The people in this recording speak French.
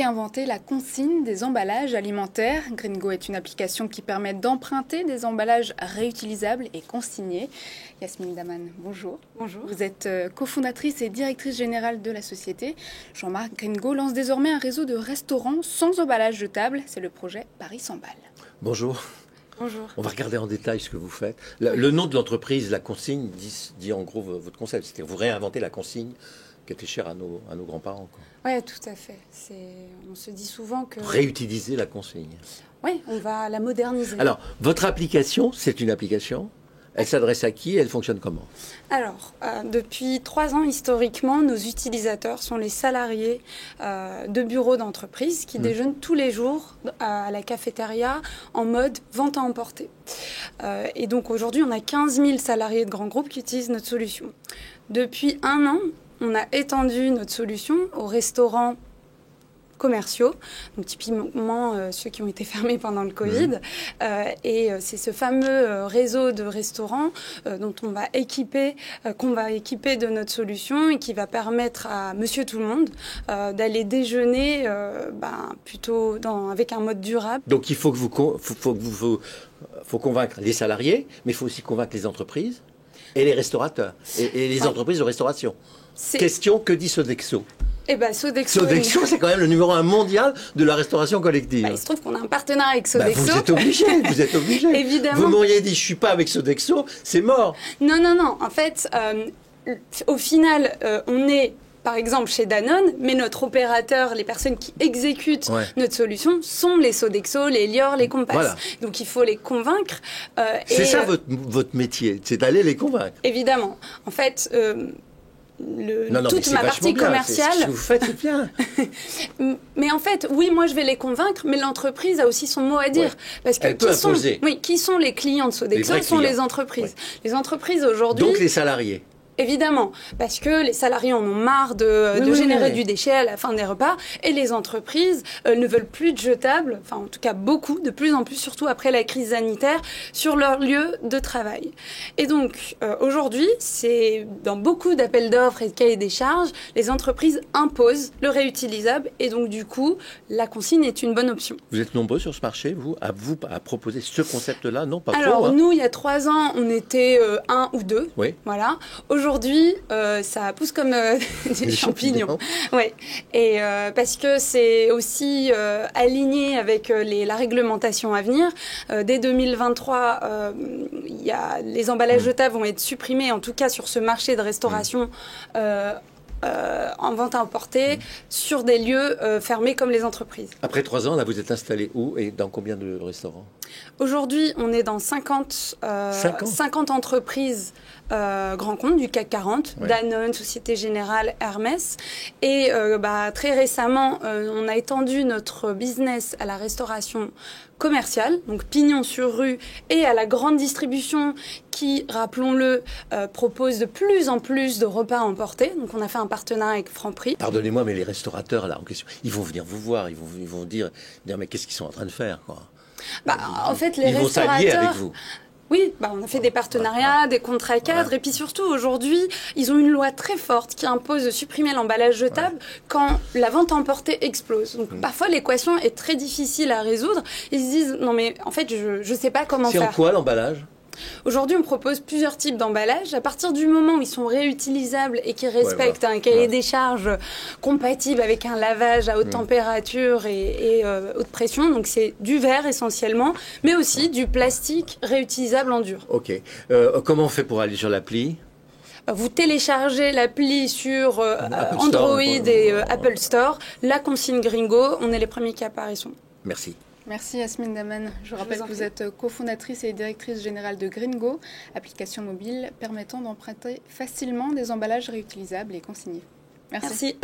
réinventer la consigne des emballages alimentaires. Gringo est une application qui permet d'emprunter des emballages réutilisables et consignés. Yasmine Daman, bonjour. Bonjour. Vous êtes cofondatrice et directrice générale de la société. Jean-Marc, Gringo lance désormais un réseau de restaurants sans emballage jetable. C'est le projet Paris sans balles. Bonjour. Bonjour. On va regarder en détail ce que vous faites. Le nom de l'entreprise, la consigne, dit en gros votre concept. C'est-à-dire vous réinventez la consigne qui était chère à nos grands-parents. Oui, tout à fait. On se dit souvent que... Réutiliser la consigne. Oui, on va la moderniser. Alors, votre application, c'est une application. Elle s'adresse à qui? Elle fonctionne comment? Alors, depuis 3 ans, historiquement, nos utilisateurs sont les salariés de bureaux d'entreprise qui déjeunent tous les jours à la cafétéria en mode vente à emporter. Et donc, aujourd'hui, on a 15 000 salariés de grands groupes qui utilisent notre solution. Depuis 1 an, on a étendu notre solution aux restaurants commerciaux, donc typiquement ceux qui ont été fermés pendant le Covid. Et c'est ce fameux réseau de restaurants dont qu'on va équiper de notre solution et qui va permettre à Monsieur Tout-le-Monde d'aller déjeuner plutôt avec un mode durable. Donc il faut convaincre les salariés, mais il faut aussi convaincre les entreprises et les restaurateurs et les entreprises de restauration. Question, que dit Sodexo? Eh ben, Sodexo, c'est quand même le numéro 1 mondial de la restauration collective. Il se trouve qu'on a un partenaire avec Sodexo. Vous êtes obligé. Évidemment. Vous m'auriez dit, je suis pas avec Sodexo, c'est mort. Non. En fait, au final, on est, par exemple, chez Danone, mais notre opérateur, les personnes qui exécutent notre solution, sont les Sodexo, les Lior, les Compass. Voilà. Donc, il faut les convaincre. C'est ça votre métier, c'est d'aller les convaincre. Évidemment. En fait... toute ma partie commerciale. Ce que vous faites, c'est bien. Mais en fait, oui, moi je vais les convaincre, mais l'entreprise a aussi son mot à dire. Parce que elle peut imposer. Qui sont les clients de Sodexo? Ce sont les entreprises. Les entreprises aujourd'hui. Donc les salariés. Évidemment, parce que les salariés en ont marre de générer du déchet à la fin des repas, et les entreprises ne veulent plus de jetables, enfin en tout cas beaucoup, de plus en plus, surtout après la crise sanitaire, sur leur lieu de travail. Et donc aujourd'hui, c'est dans beaucoup d'appels d'offres et de cahiers des charges, les entreprises imposent le réutilisable, et donc du coup, la consigne est une bonne option. Vous êtes nombreux sur ce marché, à proposer ce concept-là? Non, pas trop. Alors nous, il y a 3 ans, on était 1 ou 2. Oui. Voilà. Aujourd'hui, ça pousse comme des champignons. Ouais. Et parce que c'est aussi aligné avec la réglementation à venir. Dès 2023, les emballages jetables vont être supprimés, en tout cas sur ce marché de restauration en vente à emporter, sur des lieux fermés comme les entreprises. Après 3 ans, là, vous êtes installé où et dans combien de restaurants? Aujourd'hui, on est dans 50 entreprises grands comptes du CAC 40, Danone, Société Générale, Hermès. Et très récemment, on a étendu notre business à la restauration commerciale, donc pignon sur rue, et à la grande distribution qui, rappelons-le, propose de plus en plus de repas à emporter. Donc on a fait un partenariat avec Franprix. Pardonnez-moi, mais les restaurateurs là en question, ils vont venir vous voir, ils vont dire mais qu'est-ce qu'ils sont en train de faire, quoi? En fait, les restaurateurs... Ils vont s'allier avec vous. Oui, on a fait des partenariats, des contrats cadres, et puis surtout aujourd'hui, ils ont une loi très forte qui impose de supprimer l'emballage jetable quand la vente à emporter explose. Donc parfois l'équation est très difficile à résoudre. Ils se disent non mais en fait je sais pas comment faire. C'est en quoi l'emballage? Aujourd'hui, on propose plusieurs types d'emballages. À partir du moment où ils sont réutilisables et qu'ils respectent un cahier des charges compatible avec un lavage à haute température et haute pression, donc c'est du verre essentiellement, mais aussi du plastique réutilisable en dur. Ok. Comment on fait pour aller sur l'appli? Vous téléchargez l'appli sur Android et Apple Store, la consigne Gringo, on est les premiers qui apparaissent. Merci. Merci Yasmine Daman. Je rappelle que vous êtes cofondatrice et directrice générale de Gringo, application mobile permettant d'emprunter facilement des emballages réutilisables et consignés. Merci.